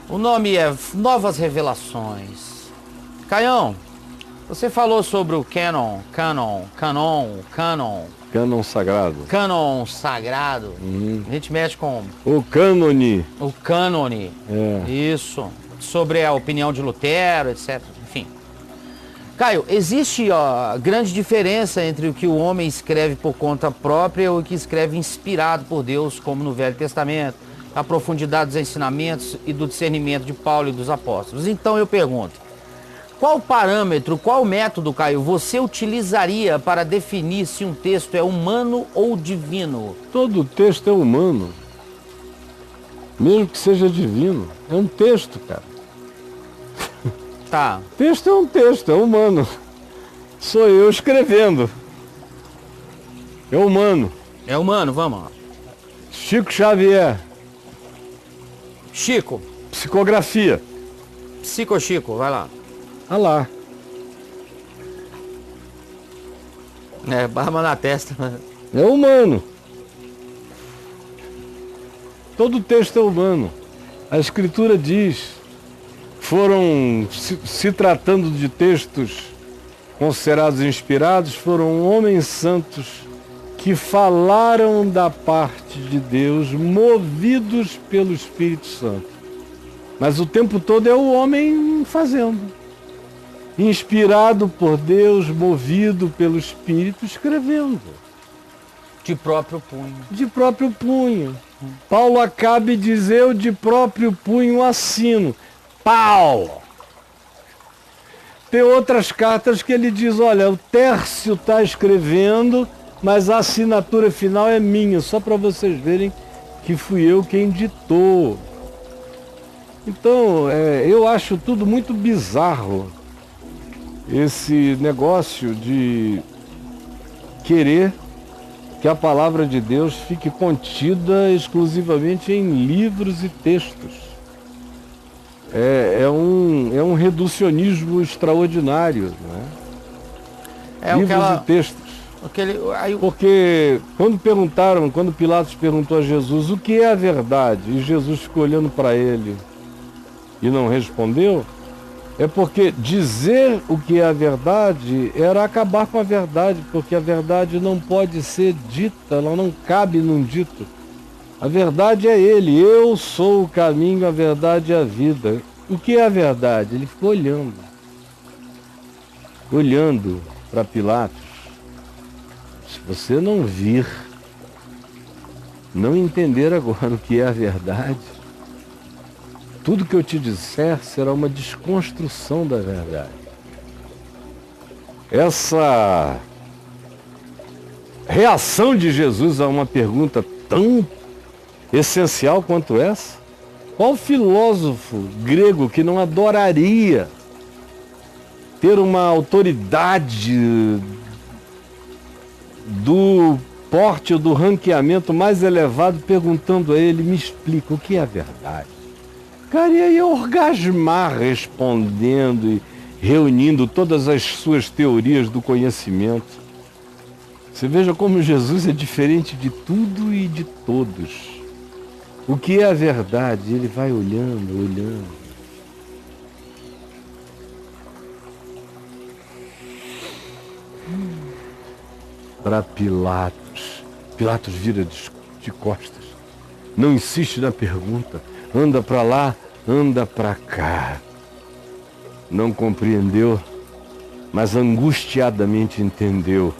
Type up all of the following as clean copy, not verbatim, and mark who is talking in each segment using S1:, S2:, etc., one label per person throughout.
S1: O nome é Novas Revelações. Caião, você falou sobre o canon
S2: sagrado.
S1: Cânon sagrado. A gente mexe com
S2: O cânone.
S1: o cânone.
S2: É.
S1: Isso. Sobre a opinião de Lutero, etc. Enfim. Caio, existe grande diferença entre o que o homem escreve por conta própria e o que escreve inspirado por Deus, como no Velho Testamento, a profundidade dos ensinamentos e do discernimento de Paulo e dos apóstolos. Então eu pergunto, qual parâmetro, qual método, Caio, você utilizaria para definir se um texto é humano ou divino?
S2: Todo texto é humano. Mesmo que seja divino. É um texto, cara.
S1: Tá.
S2: Texto é um texto, é humano. Sou eu escrevendo. É humano.
S1: É humano, vamos lá.
S2: Chico Xavier.
S1: Chico.
S2: Psicografia.
S1: Chico, vai lá.
S2: Ah lá.
S1: É, barba na testa.
S2: É humano. Todo texto é humano. A Escritura diz, se tratando de textos considerados inspirados, foram homens santos que falaram da parte de Deus, movidos pelo Espírito Santo. Mas o tempo todo é o homem fazendo. Inspirado por Deus, movido pelo Espírito, escrevendo.
S1: De próprio punho.
S2: De próprio punho. Paulo acaba de dizer, eu de próprio punho assino. Pau! Tem outras cartas que ele diz, olha, o Tércio está escrevendo, mas a assinatura final é minha, só para vocês verem que fui eu quem ditou. Então, eu acho tudo muito bizarro, esse negócio de querer que a palavra de Deus fique contida exclusivamente em livros e textos. É um reducionismo extraordinário, né? Livros e textos. Porque quando Pilatos perguntou a Jesus o que é a verdade, e Jesus ficou olhando para ele e não respondeu, é porque dizer o que é a verdade era acabar com a verdade, porque a verdade não pode ser dita, ela não cabe num dito. A verdade é ele, eu sou o caminho, a verdade e a vida. O que é a verdade? Ele ficou olhando para Pilatos. Se você não vir, não entender agora o que é a verdade, tudo que eu te disser será uma desconstrução da verdade. Essa reação de Jesus a uma pergunta tão essencial quanto essa, qual filósofo grego que não adoraria ter uma autoridade do porte ou do ranqueamento mais elevado perguntando a ele, me explica o que é a verdade? O cara ia orgasmar respondendo e reunindo todas as suas teorias do conhecimento. Você veja como Jesus é diferente de tudo e de todos. O que é a verdade? Ele vai olhando. Para Pilatos. Pilatos vira de costas. Não insiste na pergunta. Anda para lá, anda para cá. Não compreendeu, mas angustiadamente entendeu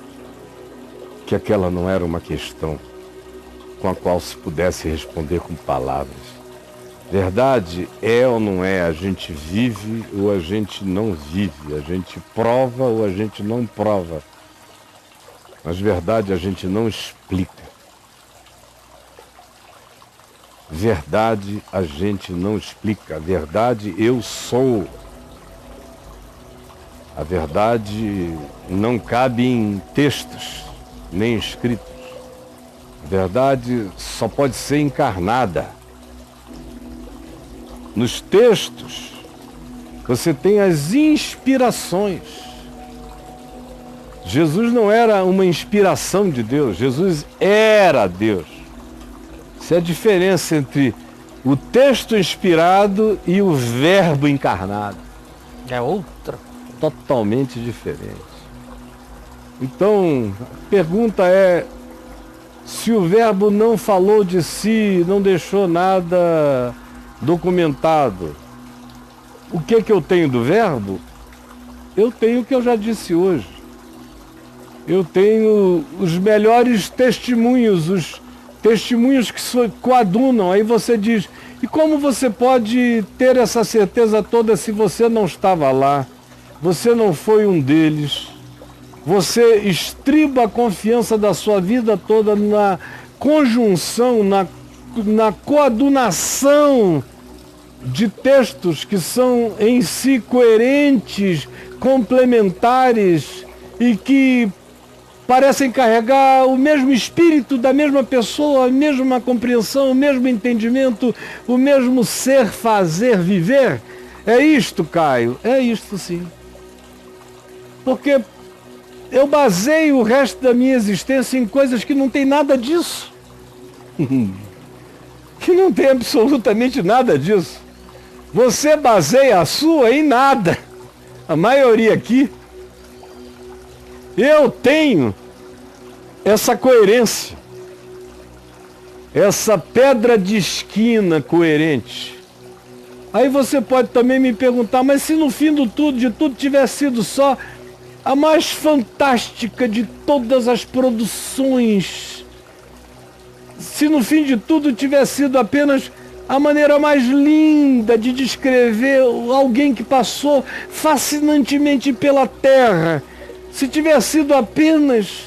S2: que aquela não era uma questão com a qual se pudesse responder com palavras. Verdade é ou não é? A gente vive ou a gente não vive. A gente prova ou a gente não prova. Mas verdade a gente não explica. Verdade a gente não explica. Verdade eu sou. A verdade não cabe em textos, nem escritos. A verdade só pode ser encarnada. Nos textos, você tem as inspirações. Jesus não era uma inspiração de Deus, Jesus era Deus. Essa é a diferença entre o texto inspirado e o verbo encarnado.
S1: É outra.
S2: Totalmente diferente. Então, a pergunta é, se o verbo não falou de si, não deixou nada documentado, o que eu tenho do verbo? Eu tenho o que eu já disse hoje. Eu tenho os melhores testemunhos, os testemunhos que coadunam. Aí você diz, e como você pode ter essa certeza toda se você não estava lá? Você não foi um deles. Você estriba a confiança da sua vida toda na conjunção, na coadunação de textos que são em si coerentes, complementares e que parecem carregar o mesmo espírito da mesma pessoa, a mesma compreensão, o mesmo entendimento, o mesmo ser, fazer, viver. É isto, Caio, é isto sim. Porque eu baseio o resto da minha existência em coisas que não tem nada disso. Que não tem absolutamente nada disso. Você baseia a sua em nada. A maioria aqui. Eu tenho essa coerência. Essa pedra de esquina coerente. Aí você pode também me perguntar, mas se no fim de tudo tivesse sido só a mais fantástica de todas as produções, se no fim de tudo tivesse sido apenas a maneira mais linda de descrever alguém que passou fascinantemente pela Terra, se tivesse sido apenas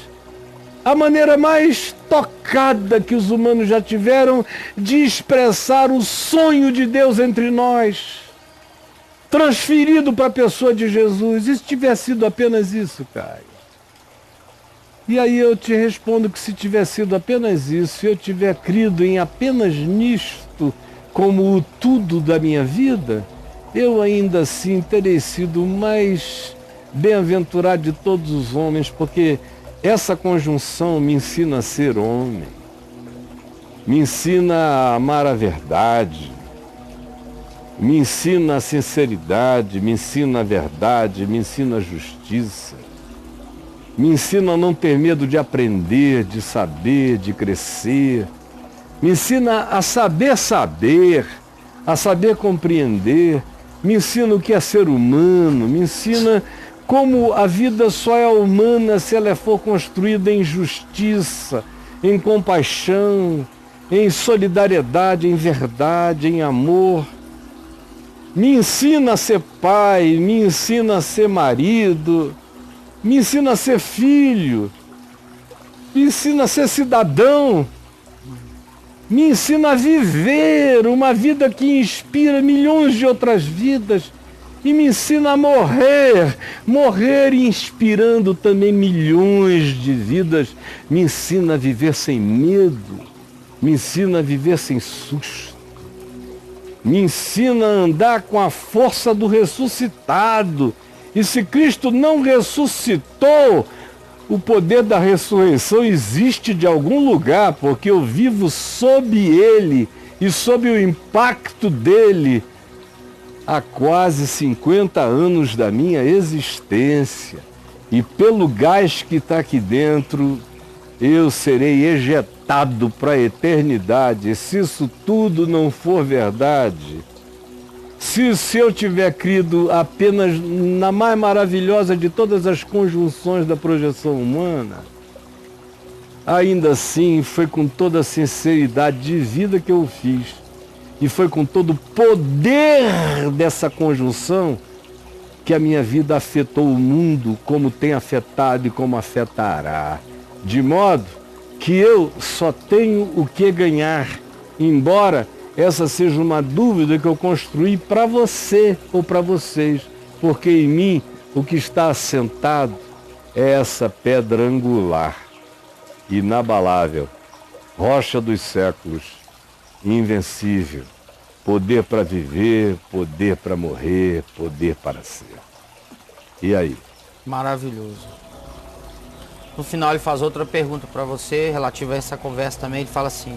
S2: a maneira mais tocada que os humanos já tiveram de expressar o sonho de Deus entre nós, transferido para a pessoa de Jesus, e se tivesse sido apenas isso, Caio? E aí eu te respondo que se tivesse sido apenas isso, se eu tiver crido em apenas nisto como o tudo da minha vida, eu ainda assim terei sido o mais bem-aventurado de todos os homens, porque essa conjunção me ensina a ser homem, me ensina a amar a verdade, me ensina a sinceridade, me ensina a verdade, me ensina a justiça, me ensina a não ter medo de aprender, de saber, de crescer, me ensina a saber, a saber compreender, me ensina o que é ser humano, me ensina como a vida só é humana se ela for construída em justiça, em compaixão, em solidariedade, em verdade, em amor. Me ensina a ser pai, me ensina a ser marido, me ensina a ser filho, me ensina a ser cidadão, me ensina a viver uma vida que inspira milhões de outras vidas e me ensina a morrer inspirando também milhões de vidas, me ensina a viver sem medo, me ensina a viver sem susto. Me ensina a andar com a força do ressuscitado. E se Cristo não ressuscitou, o poder da ressurreição existe de algum lugar, porque eu vivo sob ele e sob o impacto dele há quase 50 anos da minha existência. E pelo gás que está aqui dentro, eu serei ejetado para a eternidade. Se isso tudo não for verdade, se eu tiver crido apenas na mais maravilhosa de todas as conjunções da projeção humana, ainda assim foi com toda a sinceridade de vida que eu fiz, e foi com todo o poder dessa conjunção que a minha vida afetou o mundo como tem afetado e como afetará. De modo que eu só tenho o que ganhar, embora essa seja uma dúvida que eu construí para você ou para vocês, porque em mim o que está assentado é essa pedra angular, inabalável, rocha dos séculos, invencível, poder para viver, poder para morrer, poder para ser. E aí?
S1: Maravilhoso. No final ele faz outra pergunta para você, relativa a essa conversa também. Ele fala assim: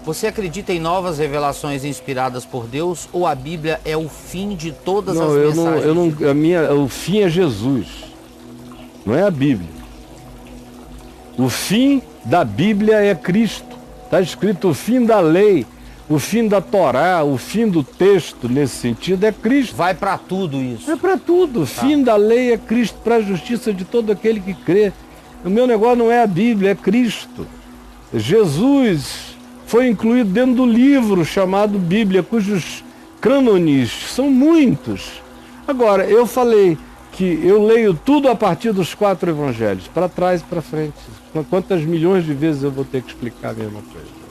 S1: Você acredita em novas revelações inspiradas por Deus ou a Bíblia é o fim de todas as mensagens?
S2: O fim é Jesus, não é a Bíblia. O fim da Bíblia é Cristo. Está escrito o fim da lei, o fim da Torá, o fim do texto, nesse sentido, é Cristo.
S1: Vai para tudo isso.
S2: É para tudo. O fim da lei é Cristo, para a justiça de todo aquele que crê. O meu negócio não é a Bíblia, é Cristo. Jesus foi incluído dentro do livro chamado Bíblia, cujos cânones são muitos. Agora, eu falei que eu leio tudo a partir dos 4 evangelhos, para trás e para frente. Quantas milhões de vezes eu vou ter que explicar a mesma coisa?